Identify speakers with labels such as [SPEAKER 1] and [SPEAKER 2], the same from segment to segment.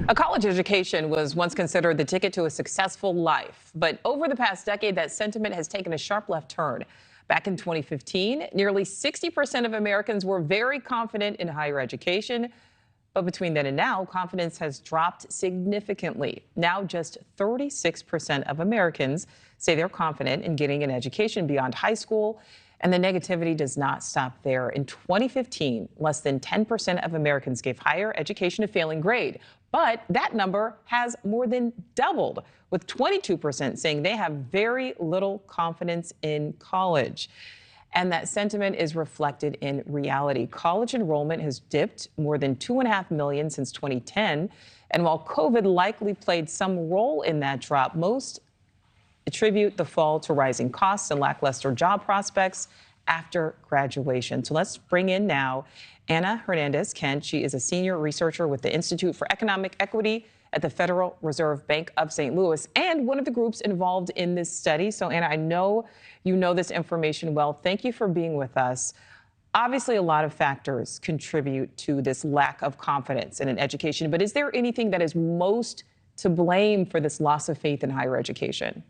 [SPEAKER 1] A college education was once considered the ticket to a successful life, but over the past decade, that sentiment has taken a sharp left turn. Back in 2015, nearly 60% of Americans were very confident in higher education. But between then and now, confidence has dropped significantly. Now, just 36% of Americans say they're confident in getting an education beyond high school. And the negativity does not stop there. In 2015, less than 10% of Americans gave higher education a failing grade. But that number has more than doubled, with 22% saying they have very little confidence in college. And that sentiment is reflected in reality. College enrollment has dipped more than 2.5 million since 2010. And while COVID likely played some role in that drop, most attribute the fall to rising costs and lackluster job prospects after graduation. So let's bring in now Anna Hernández Kent. She is a senior researcher with the Institute for Economic Equity at the Federal Reserve Bank of St. Louis and one of the groups involved in this study. So Anna, I know you know this information well. Thank you for being with us. Obviously, a lot of factors contribute to this lack of confidence in an education, but is there anything that is most to blame for this loss of faith in higher education?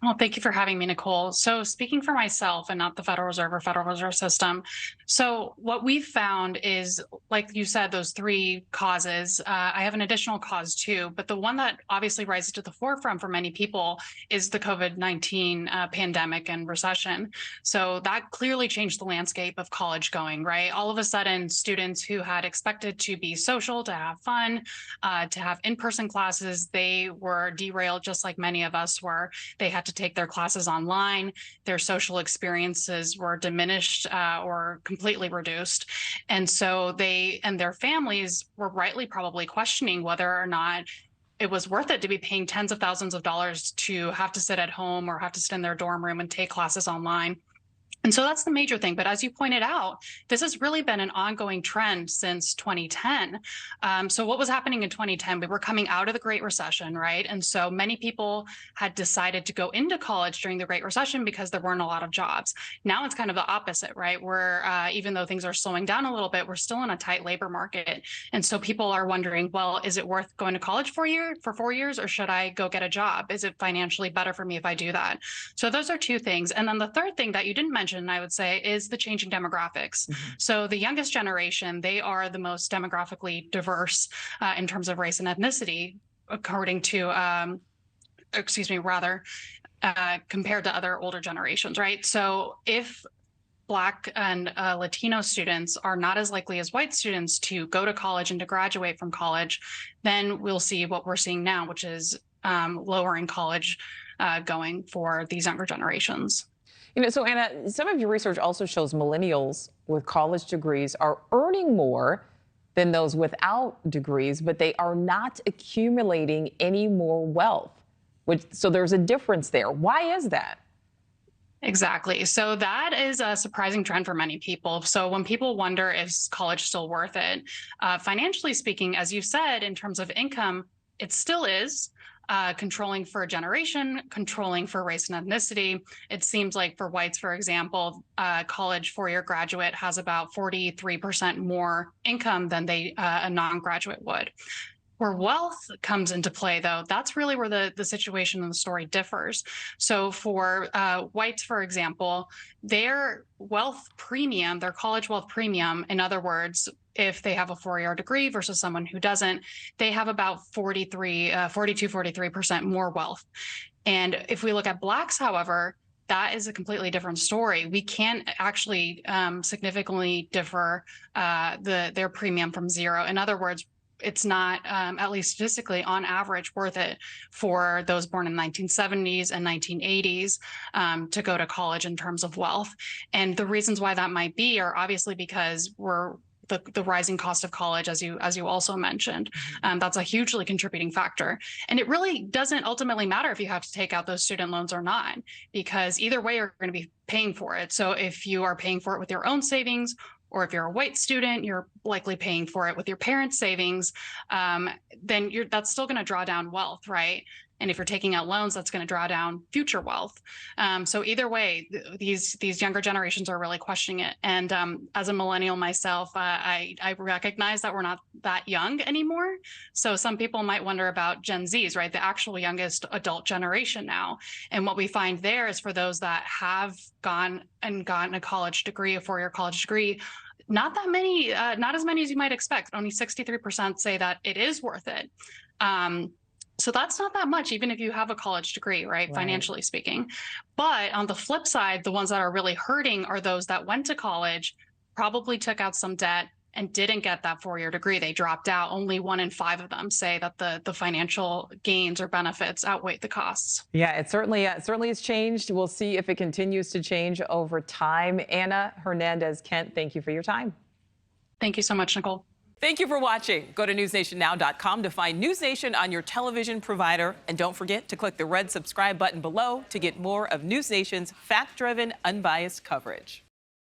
[SPEAKER 2] Well, thank you for having me, Nicole. So speaking for myself and not the Federal Reserve or Federal Reserve System, so what we've found is, like you said, those three causes. I have an additional cause too, but the one that obviously rises to the forefront for many people is the COVID-19 pandemic and recession. So that clearly changed the landscape of college going, right? All of a sudden, students who had expected to be social, to have fun, to have in-person classes, they were derailed just like many of us were. They had to take their classes online. Their social experiences were diminished or completely reduced. And so they and their families were rightly probably questioning whether or not it was worth it to be paying tens of thousands of dollars to have to sit at home or have to sit in their dorm room and take classes online. And so that's the major thing. But as you pointed out, this has really been an ongoing trend since 2010. So what was happening in 2010? We were coming out of the Great Recession, right? And so many people had decided to go into college during the Great Recession because there weren't a lot of jobs. Now it's kind of the opposite, right? Where even though things are slowing down a little bit, we're still in a tight labor market. And so people are wondering, well, is it worth going to college for 4 years, or should I go get a job? Is it financially better for me if I do that? So those are two things. And then the third thing that you didn't mention, I would say, is the changing demographics. So the youngest generation, they are the most demographically diverse in terms of race and ethnicity, according to, compared to other older generations, right? So if Black and Latino students are not as likely as white students to go to college and to graduate from college, then we'll see what we're seeing now, which is lowering college going for these younger generations.
[SPEAKER 1] You know, so Anna, some of your research also shows millennials with college degrees are earning more than those without degrees, but they are not accumulating any more wealth. So there's a difference there. Why is that?
[SPEAKER 2] Exactly. So that is a surprising trend for many people. So when people wonder if college is still worth it, financially speaking, as you said, in terms of income, it still is. Controlling for a generation, controlling for race and ethnicity. It seems like for whites, for example, college four-year graduate has about 43% more income than a non-graduate would. Where wealth comes into play, though, that's really where the situation in the story differs. So for whites, for example, their wealth premium, their college wealth premium, in other words, if they have a four-year degree versus someone who doesn't, they have about 43% more wealth. And if we look at Blacks, however, that is a completely different story. We can't actually significantly differ their premium from zero. In other words, it's not, at least statistically, on average, worth it for those born in the 1970s and 1980s to go to college in terms of wealth. And the reasons why that might be are obviously because the rising cost of college, as you also mentioned, that's a hugely contributing factor. And it really doesn't ultimately matter if you have to take out those student loans or not, because either way you're going to be paying for it. So if you are paying for it with your own savings, or if you're a white student, you're likely paying for it with your parents' savings, then that's still going to draw down wealth, right? And if you're taking out loans, that's going to draw down future wealth. So either way, these younger generations are really questioning it. And as a millennial myself, I recognize that we're not that young anymore. So some people might wonder about Gen Zs, right? The actual youngest adult generation now. And what we find there is for those that have gone and gotten a college degree, a four-year college degree, not that many, not as many as you might expect. Only 63% say that it is worth it. So that's not that much, even if you have a college degree, right? Financially speaking. But on the flip side, the ones that are really hurting are those that went to college, probably took out some debt, and didn't get that four-year degree. They dropped out. Only 1 in 5 of them say that the financial gains or benefits outweigh the costs.
[SPEAKER 1] Yeah, it certainly has changed. We'll see if it continues to change over time. Anna Hernández Kent, thank you for your time.
[SPEAKER 2] Thank you so much, Nicole.
[SPEAKER 3] Thank you for watching. Go to newsnationnow.com to find NewsNation on your television provider. And don't forget to click the red subscribe button below to get more of NewsNation's fact-driven, unbiased coverage.